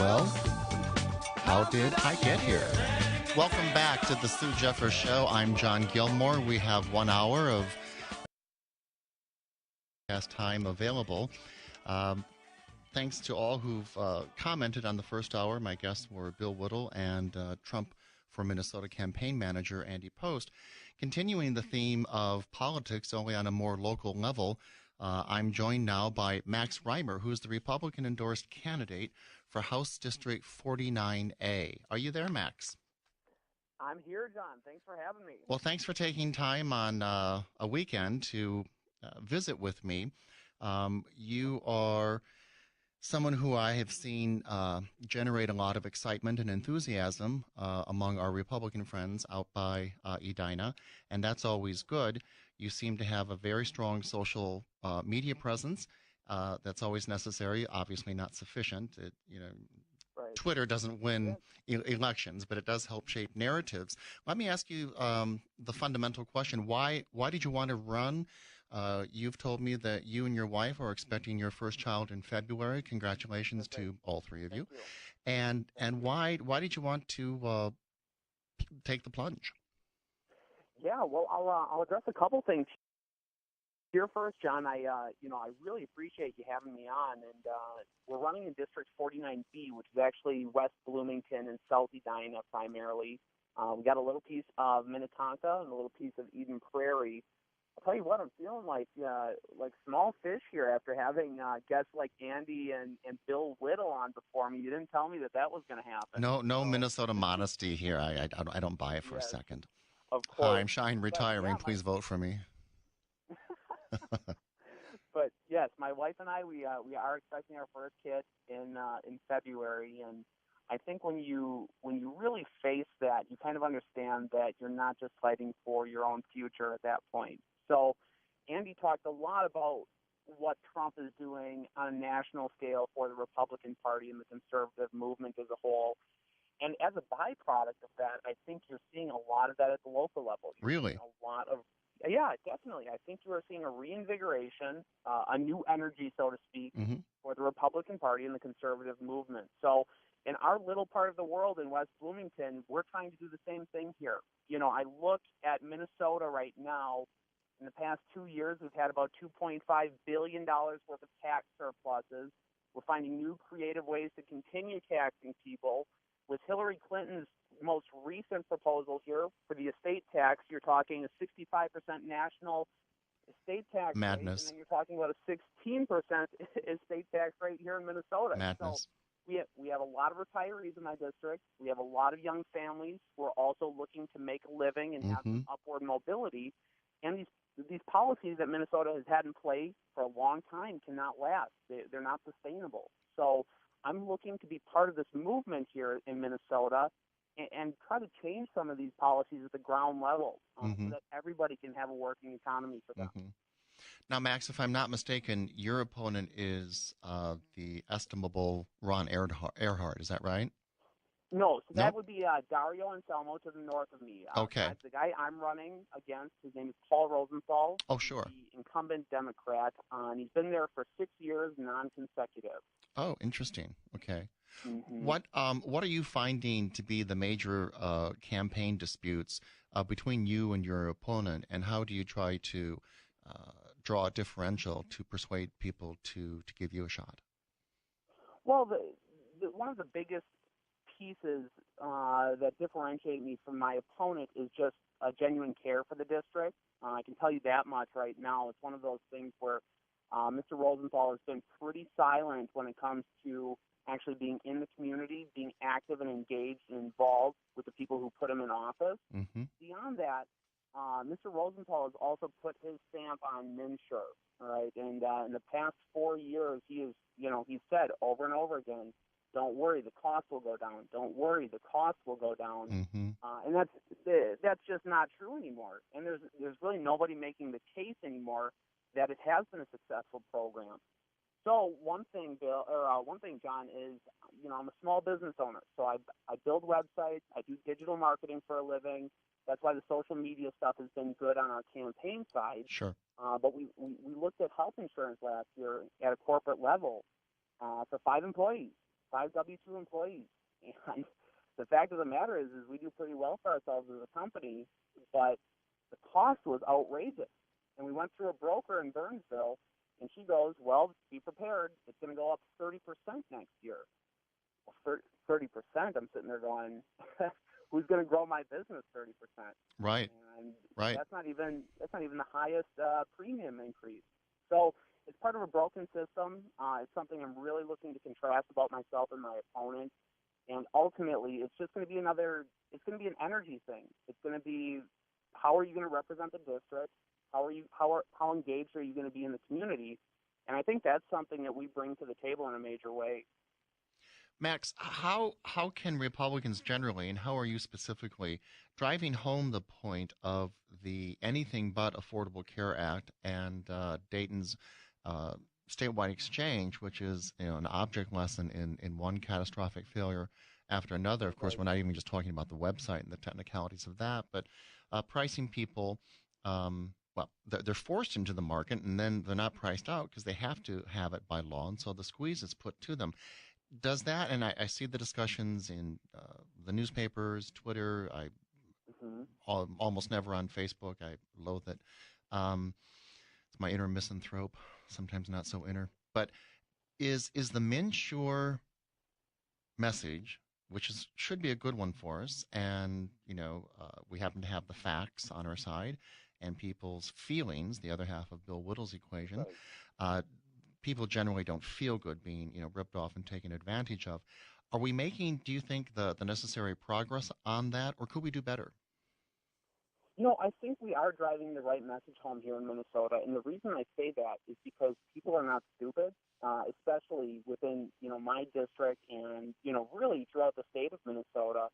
Well, how did I get here? Welcome back to the Sue Jeffers Show. I'm John Gilmore. We have 1 hour of time available. Thanks to all who've commented on the first hour. My guests were Bill Whittle and Trump for Minnesota campaign manager Andy Post. Continuing the theme of politics, only on a more local level, I'm joined now by Max Rymer, who's the Republican-endorsed candidate for House District 49A. Are you there, Max? I'm here, John. Thanks for having me. Well, thanks for taking time on a weekend to visit with me. You are someone who I have seen generate a lot of excitement and enthusiasm among our Republican friends out by Edina, and that's always good. You seem to have a very strong social media presence. That's always necessary, obviously not sufficient. Right. Twitter doesn't win elections, but it does help shape narratives. Let me ask you the fundamental question. Why did you want to run? You've told me that you and your wife are expecting your first child in February. Congratulations to all three of you. And why did you want to take the plunge? Yeah, well, I'll address a couple things here first, John. I really appreciate you having me on, and we're running in District 49B, which is actually West Bloomington and South Edina primarily. We got a little piece of Minnetonka and a little piece of Eden Prairie. I'll tell you what, I'm feeling like small fish here after having guests like Andy and Bill Whittle on before me. You didn't tell me that was going to happen. No Minnesota modesty here. I don't buy it for a second. Of course. Hi, I'm Shine retiring. Please vote for me. But yes, my wife and I, we are expecting our first kid in February, and I think when you really face that, you kind of understand that you're not just fighting for your own future at that point. So Andy talked a lot about what Trump is doing on a national scale for the Republican Party and the conservative movement as a whole. And as a byproduct of that, I think you're seeing a lot of that at the local level. Really? A lot of, yeah, definitely. I think you are seeing a reinvigoration, a new energy, so to speak, for the Republican Party and the conservative movement. So in our little part of the world in West Bloomington, we're trying to do the same thing here. I look at Minnesota right now. In the past 2 years, we've had about $2.5 billion worth of tax surpluses. We're finding new creative ways to continue taxing people. With Hillary Clinton's most recent proposal here for the estate tax, you're talking a 65% national estate tax Madness. rate, and then you're talking about a 16% estate tax rate here in Minnesota. Madness. So we have a lot of retirees in my district. We have a lot of young families who are also looking to make a living and have some upward mobility. And these policies that Minnesota has had in play for a long time cannot last. They're not sustainable. So I'm looking to be part of this movement here in Minnesota and try to change some of these policies at the ground level so that everybody can have a working economy for them. Now, Max, if I'm not mistaken, your opponent is the estimable Ron Earhart. Is that right? No, so that would be Dario Anselmo to the north of me. Okay. The guy I'm running against, his name is Paul Rosenthal. Oh, sure. The incumbent Democrat, and he's been there for 6 years, non-consecutive. Oh, interesting. Okay. What are you finding to be the major campaign disputes between you and your opponent, and how do you try to draw a differential to persuade people to give you a shot? Well, one of the biggest pieces that differentiate me from my opponent is just a genuine care for the district. I can tell you that much right now. It's one of those things where Mr. Rosenthal has been pretty silent when it comes to actually being in the community, being active and engaged and involved with the people who put him in office. Beyond that, Mr. Rosenthal has also put his stamp on MNsure, right? And in the past 4 years, he's said over and over again, don't worry, the cost will go down. Don't worry, the cost will go down. And that's just not true anymore. And there's really nobody making the case anymore that it has been a successful program. So one thing, John, is I'm a small business owner, so I build websites, I do digital marketing for a living. That's why the social media stuff has been good on our campaign side. Sure. But we looked at health insurance last year at a corporate level for 5 employees. 5 W-2 employees. And the fact of the matter is we do pretty well for ourselves as a company, but the cost was outrageous. And we went through a broker in Burnsville, and she goes, well, be prepared. It's going to go up 30% next year. Well, 30%, I'm sitting there going, who's going to grow my business 30%? Right. And Right. that's not even the highest premium increase. So it's part of a broken system. It's something I'm really looking to contrast about myself and my opponent. And ultimately, it's just going to be it's going to be an energy thing. It's going to be, how are you going to represent the district? How engaged are you going to be in the community? And I think that's something that we bring to the table in a major way. Max, how can Republicans generally, and how are you specifically, driving home the point of the Anything But Affordable Care Act and Dayton's statewide exchange, which is an object lesson in one catastrophic failure after another? Of course, Right. we're not even just talking about the website and the technicalities of that, but pricing people. Well, they're forced into the market, and then they're not priced out because they have to have it by law, and so the squeeze is put to them. Does that, and I see the discussions in the newspapers, Twitter. I Hmm. almost never on Facebook. I loathe it. It's my inner misanthrope, sometimes not so inner. But is the MNsure message, which should be a good one for us, and we happen to have the facts on our side, and people's feelings, the other half of Bill Whittle's equation. Right. Uh, People generally don't feel good being ripped off and taken advantage of. Are we making, do you think, the necessary progress on that, or could we do better? I think we are driving the right message home here in Minnesota, and the reason I say that is because people are not stupid, especially within my district and really throughout the state of Minnesota.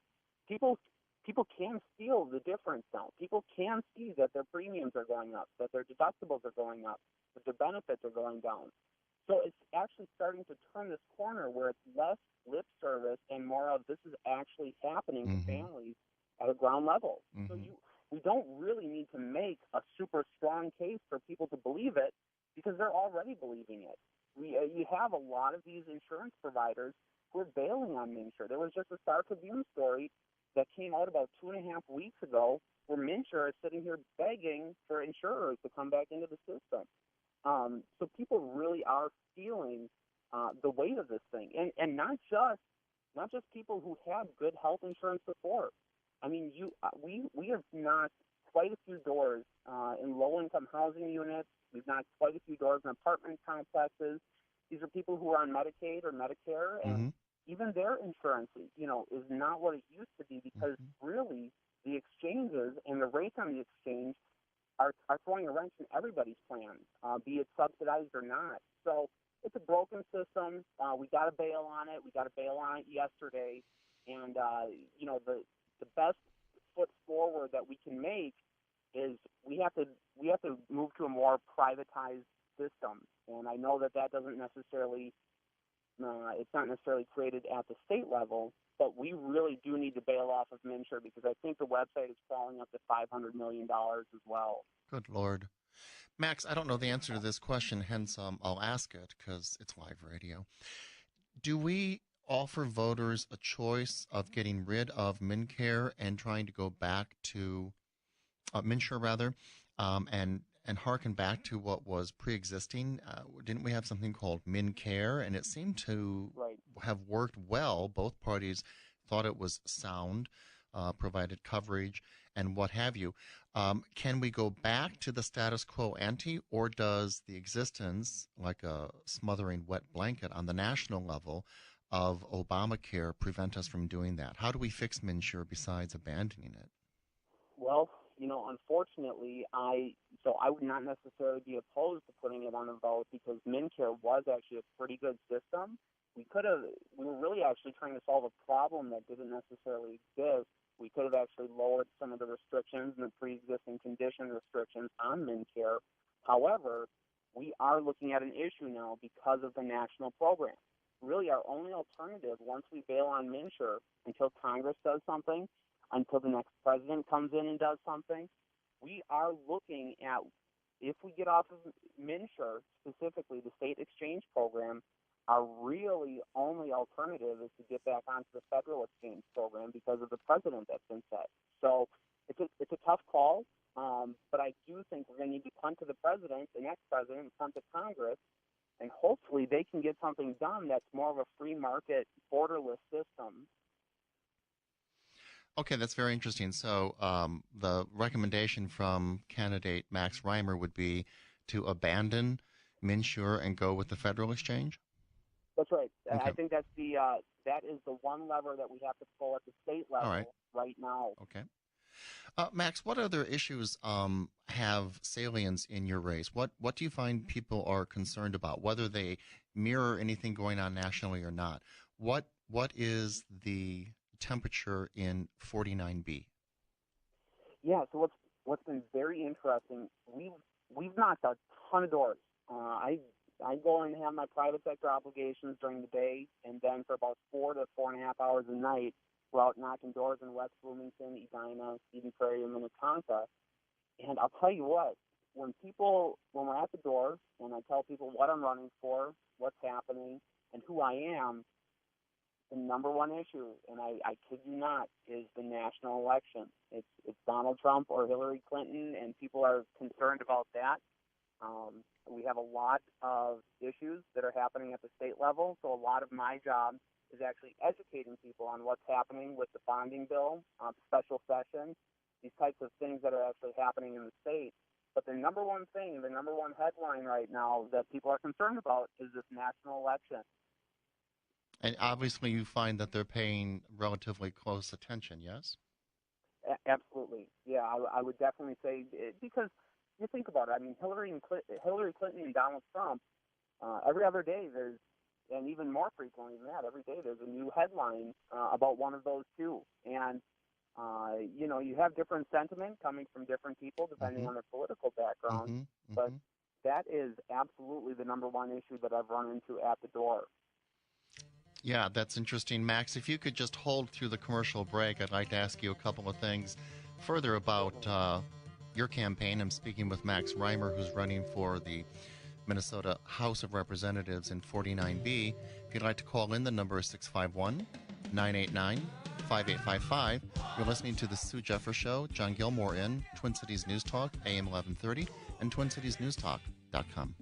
People people can feel the difference now. People can see that their premiums are going up, that their deductibles are going up, that their benefits are going down. So it's actually starting to turn this corner where it's less lip service and more of this is actually happening to Mm-hmm. families at a ground level. So Mm-hmm. we don't really need to make a super strong case for people to believe it because they're already believing it. You have a lot of these insurance providers who are bailing on MNsure. There was just a Star Tribune story that came out about 2.5 weeks ago where MNsure is sitting here begging for insurers to come back into the system. So people really are feeling the weight of this thing, and not just people who have good health insurance before. I mean, we have knocked quite a few doors in low-income housing units. We've knocked quite a few doors in apartment complexes. These are people who are on Medicaid or Medicare, and Mm-hmm. even their insurance, is not what it used to be because Mm-hmm. really the exchanges and the rates on the exchange are throwing a wrench in everybody's plans, be it subsidized or not. So it's a broken system. We got to bail on it. We got to bail on it yesterday. And, the best foot forward that we can make is we have to move to a more privatized system. And I know that doesn't necessarily it's not necessarily created at the state level, but we really do need to bail off of MNsure because I think the website is crawling up to $500 million as well. Good Lord. Max, I don't know the answer to this question, hence I'll ask it because it's live radio. Do we offer voters a choice of getting rid of MnCare and trying to go back to MNsure rather, and harken back to what was pre-existing? Didn't we have something called MnCare, and it seemed to Right. have worked well. Both parties thought it was sound, provided coverage, and what have you. Can we go back to the status quo ante, or does the existence, like a smothering wet blanket on the national level, of Obamacare prevent us from doing that? How do we fix MNsure besides abandoning it? Well, unfortunately, I would not necessarily be opposed to putting it on a vote because MnCare was actually a pretty good system. We were really actually trying to solve a problem that didn't necessarily exist. We could have actually lowered some of the restrictions and the pre-existing condition restrictions on MnCare. However, we are looking at an issue now because of the national program. Really, our only alternative once we bail on MNsure until Congress does something, until the next president comes in and does something, we are looking at if we get off of MNsure, specifically the state exchange program, our really only alternative is to get back onto the federal exchange program because of the precedent that's been set. So it's a tough call, but I do think we're going to need to punt to the president, the next president, punt to Congress, and hopefully they can get something done that's more of a free market, borderless system. Okay, that's very interesting. So the recommendation from candidate Max Rymer would be to abandon MNsure and go with the federal exchange? That's right. Okay. I think that is the one lever that we have to pull at the state All right. level right now. Okay. Max, what other issues have salience in your race? What do you find people are concerned about, whether they mirror anything going on nationally or not? What is the temperature in 49B? Yeah. So what's been very interesting, we've knocked a ton of doors. I go and have my private sector obligations during the day, and then for about 4 to 4.5 hours a night, we're out knocking doors in West Bloomington, Edina, Eden Prairie, and Minnetonka. And I'll tell you what, when we're at the door, and I tell people what I'm running for, what's happening, and who I am, the number one issue, and I kid you not, is the national election. It's Donald Trump or Hillary Clinton, and people are concerned about that. We have a lot of issues that are happening at the state level, so a lot of my job is actually educating people on what's happening with the bonding bill, special session, these types of things that are actually happening in the state. But the number one thing, the number one headline right now that people are concerned about is this national election. And obviously, you find that they're paying relatively close attention, yes? Absolutely. Yeah, I would definitely say, because you think about it. I mean, Hillary Clinton and Donald Trump, every other day and even more frequently than that, every day there's a new headline about one of those two. And, you have different sentiment coming from different people depending on their political background. But that is absolutely the number one issue that I've run into at the door. Yeah, that's interesting. Max, if you could just hold through the commercial break, I'd like to ask you a couple of things further about your campaign. I'm speaking with Max Rymer, who's running for the Minnesota House of Representatives in 49B. If you'd like to call in, the number is 651-989-5855. You're listening to The Sue Jeffers Show. John Gilmore in Twin Cities News Talk, AM 1130, and TwinCitiesNewsTalk.com.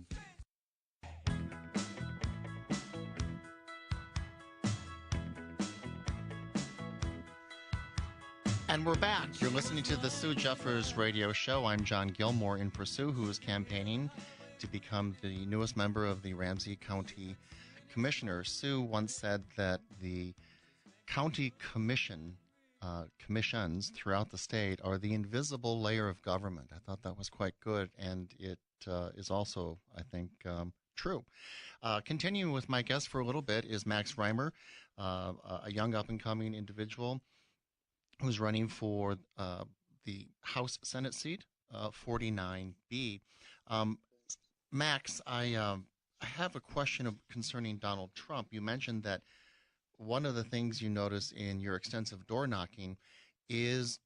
And we're back. You're listening to the Sue Jeffers Radio Show. I'm John Gilmore in for Sue, who is campaigning to become the newest member of the Ramsey County Commissioner. Sue once said that the county commissions throughout the state are the invisible layer of government. I thought that was quite good, and it is also, I think, true. Continuing with my guest for a little bit is Max Rymer, a young up-and-coming individual who's running for the House Senate seat, 49B. Max, I have a question concerning Donald Trump. You mentioned that one of the things you notice in your extensive door knocking is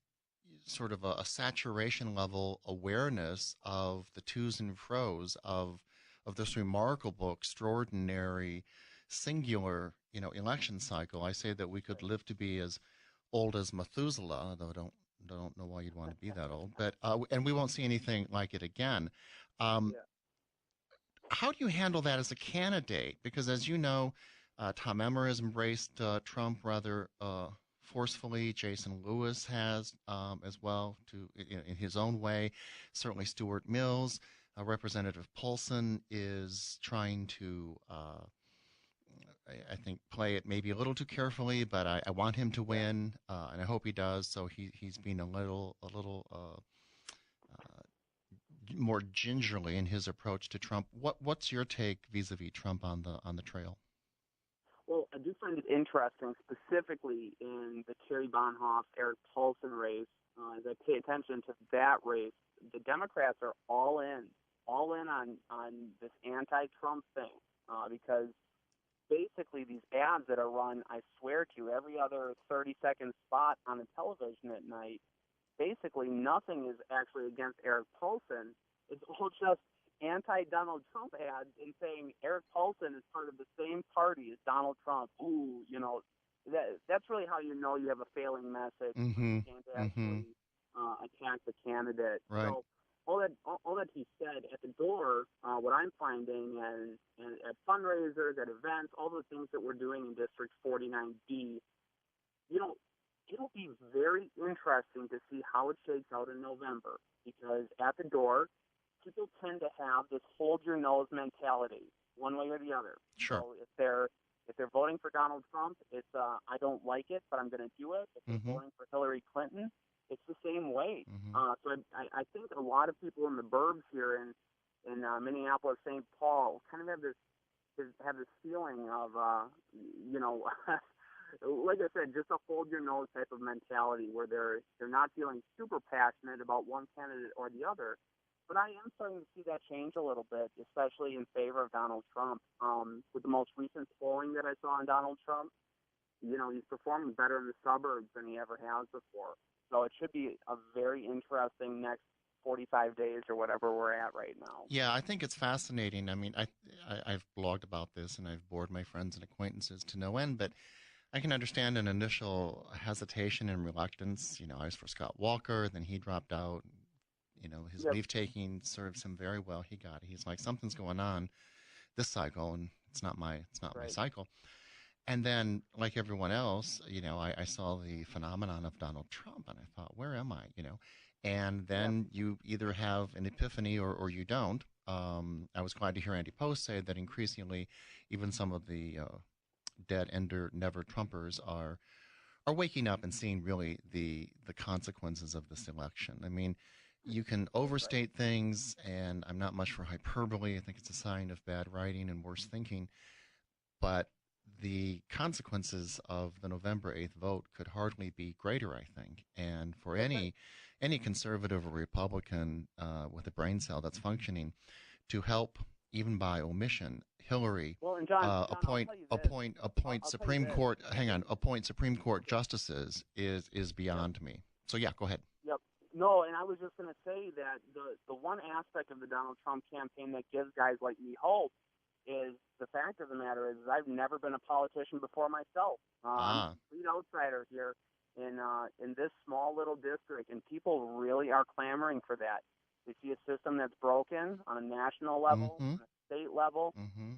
sort of a saturation level awareness of the to's and fro's of this remarkable, extraordinary, singular, election cycle. I say that we could live to be as old as Methuselah, though I don't know why you'd want to be that old. But and we won't see anything like it again. How do you handle that as a candidate? Because as you know, Tom Emmer has embraced Trump rather forcefully. Jason Lewis has as well, in his own way. Certainly Stuart Mills. Representative Paulson is trying to I think play it maybe a little too carefully, but I want him to win, and I hope he does. So he's been a little more gingerly in his approach to Trump. What's your take vis-a-vis Trump on the trail? Well, I do find it interesting, specifically in the Terry Bonhoeff, Eric Paulson race. As I pay attention to that race, the Democrats are all in on this anti-Trump thing, because basically these ads that are run, I swear to you, every other 30-second spot on the television at night, basically nothing is actually against Eric Paulson. It's all just anti-Donald Trump ads and saying Eric Paulson is part of the same party as Donald Trump. Ooh, that's really how you know you have a failing message when you Mm-hmm. can't Mm-hmm. actually attack the candidate. Right. So all that he said at the door, what I'm finding is at fundraisers, at events, all the things that we're doing in District 49B, you know, it'll be very interesting to see how it shakes out in November because at the door, people tend to have this hold your nose mentality, one way or the other. Sure. So if they're voting for Donald Trump, it's I don't like it, but I'm going to do it. If they're Mm-hmm. voting for Hillary Clinton, it's the same way. Mm-hmm. So I think a lot of people in the burbs here in Minneapolis, St. Paul, kind of have this feeling of you know. Like I said, just a hold your nose type of mentality where they're not feeling super passionate about one candidate or the other. But I am starting to see that change a little bit, especially in favor of Donald Trump. With the most recent polling that I saw on Donald Trump, he's performing better in the suburbs than he ever has before. So it should be a very interesting next 45 days or whatever we're at right now. Yeah, I think it's fascinating. I mean, I've blogged about this and I've bored my friends and acquaintances to no end, but I can understand an initial hesitation and reluctance. I was for Scott Walker, then he dropped out. His Yep. leave taking serves him very well. He's like, something's going on this cycle, and it's not my Right. cycle. And then, like everyone else, I saw the phenomenon of Donald Trump, and I thought, where am I? And Yep. then you either have an epiphany or you don't. I was glad to hear Andy Post say that increasingly, even some of the dead ender never Trumpers are waking up and seeing really the consequences of this election. I mean, you can Right. overstate things, and I'm not much for hyperbole. I think it's a sign of bad writing and worse thinking. But the consequences of the November 8th vote could hardly be greater, I think. And for That's right. any conservative or Republican with a brain cell that's functioning, to help, even by omission, Hillary Well, and John, I'll tell you this. appoint I'll tell you Supreme this. Court hang on appoint Supreme Court Okay. justices is Yep. beyond me. So yeah, go ahead. Yep. No, and I was just going to say that the one aspect of the Donald Trump campaign that gives guys like me hope is the fact of the matter is I've never been a politician before myself. I'm a Ah, complete outsider here in this small little district, and people really are clamoring for that. They see a system that's broken on a national level, mm-hmm, on a state level. mm-hmm,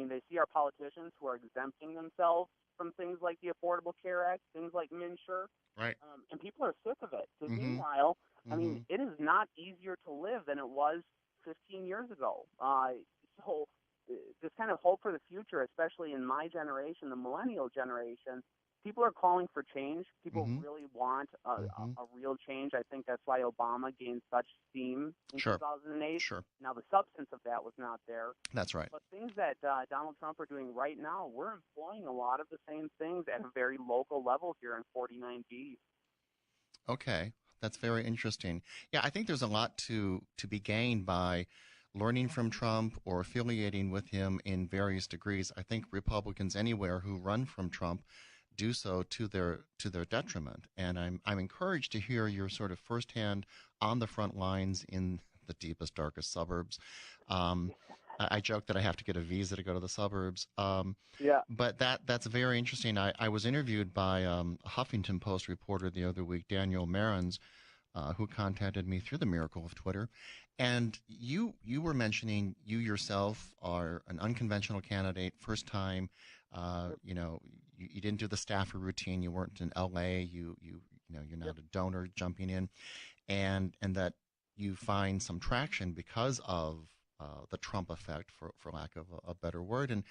They see our politicians who are exempting themselves from things like the Affordable Care Act, things like MNsure, right, and people are sick of it. Because mm-hmm, meanwhile, mm-hmm, it is not easier to live than it was 15 years ago. So this kind of hope for the future, especially in my generation, the millennial generation, people are calling for change. People mm-hmm, really want mm-hmm. a real change. I think that's why Obama gained such steam in Sure, 2008. sure, Now, the substance of that was not there. that's right. But things that Donald Trump are doing right now, we're employing a lot of the same things at a very local level here in 49B. Okay, that's very interesting. Yeah, I think there's a lot to be gained by learning from Trump or affiliating with him in various degrees. I think Republicans anywhere who run from Trump do so to their detriment. And I'm encouraged to hear your sort of firsthand on the front lines in the deepest, darkest suburbs. I joke that I have to get a visa to go to the suburbs. Yeah. But that's very interesting. I was interviewed by a Huffington Post reporter the other week, Daniel Marans, who contacted me through the miracle of Twitter. And you were mentioning you yourself are an unconventional candidate, first time. Yep. You didn't do the staffer routine. You weren't in L.A. You're Yep. not a donor jumping in, and that you find some traction because of the Trump effect, for lack of a better word. And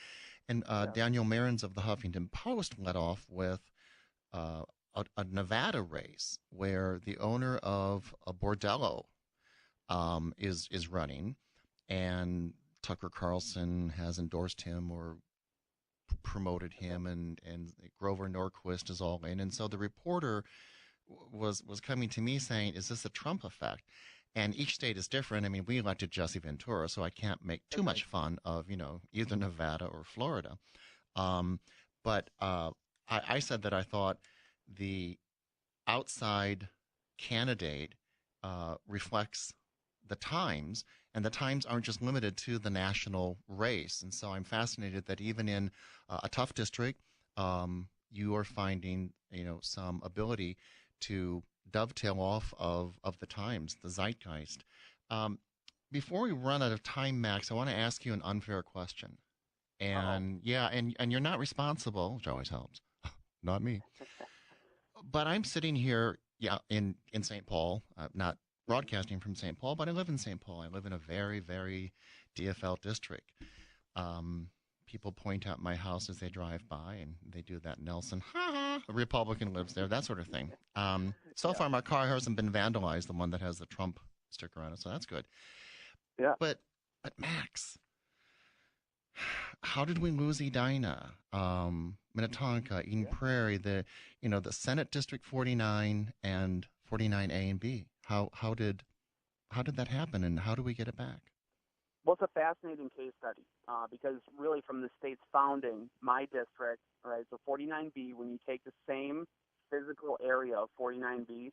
Yeah. Daniel Marans of the Huffington Post led off with uh, a Nevada race where the owner of a bordello is running, and Tucker Carlson has endorsed him or promoted Okay. him, and Grover Norquist is all in. And so the reporter was coming to me saying, "Is this a Trump effect?" And each state is different. I mean, we elected Jesse Ventura, so I can't make too That's right. much fun of either Nevada or Florida. Um, but I said that I thought the outside candidate reflects the times, And the times aren't just limited to the national race. And so I'm fascinated that even in a tough district, you are finding, some ability to dovetail off of the times, the zeitgeist. Um, Before we run out of time, Max, I want to ask you an unfair question. Uh-oh. And yeah, and you're not responsible, which always helps. Not me. But I'm sitting here, yeah, in St. Paul, not broadcasting from St. Paul, but I live in St. Paul. I live in a very, very DFL district. Um, People point out my house as they drive by, and they do that Nelson, ha ha, a Republican lives there, that sort of thing. So Yeah. far, my car hasn't been vandalized, the one that has the Trump sticker on it, so that's good. Yeah. But Max, how did we lose Edina, Minnetonka, Eden Yeah. Prairie, the Senate District 49 and 49A and B? How did that happen, and how do we get it back? Well, it's a fascinating case study because really from the state's founding, my district, right, so 49B, when you take the same physical area of 49B,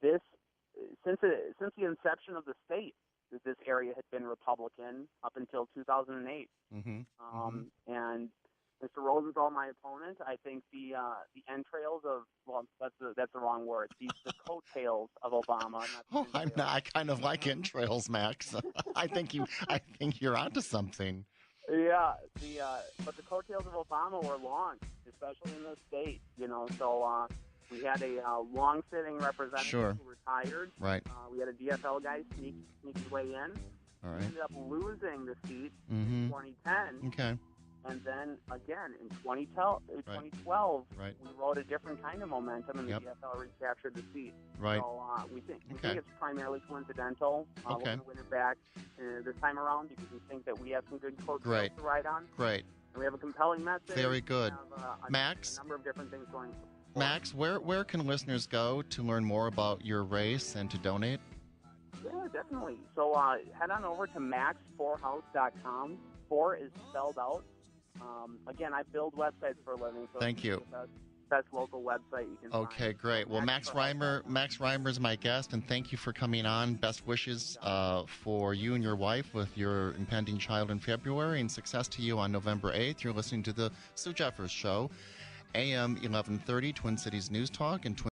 this since the inception of the state, this area had been Republican up until 2008. Mm-hmm. Mm-hmm. And Mr. Rosenthal, my opponent, I think the entrails of, well, that's the wrong word. The coattails of Obama. Not the Oh, I'm entrails. not. I kind of like entrails, Max. I think you're onto something. Yeah, but the coattails of Obama were long, especially in the state. So we had a long-sitting representative Sure. who retired. Right. We had a DFL guy sneak his way in. All He right. ended up losing the seat Mm-hmm. in 2010. Okay. And then again in 2012, Right. we rode a different kind of momentum, and Yep. the DFL recaptured the seat. Right. So we think Okay. it's primarily coincidental. We're Okay. going to win it back this time around because we think that we have some good coattails Great. to ride on, Great. and we have a compelling message. Very good. We have, Max? a number of different things going. Max, where can listeners go to learn more about your race and to donate? Yeah, definitely. So head on over to max4house.com. 4 is spelled out. Again, I build websites for a living. So Thank you. it's the best local website you can find. Okay, great. Well, Max Rymer is my guest, and thank you for coming on. Best wishes for you and your wife with your impending child in February, and success to you on November 8th. You're listening to the Sue Jeffers Show, AM 1130, Twin Cities News Talk, and Twin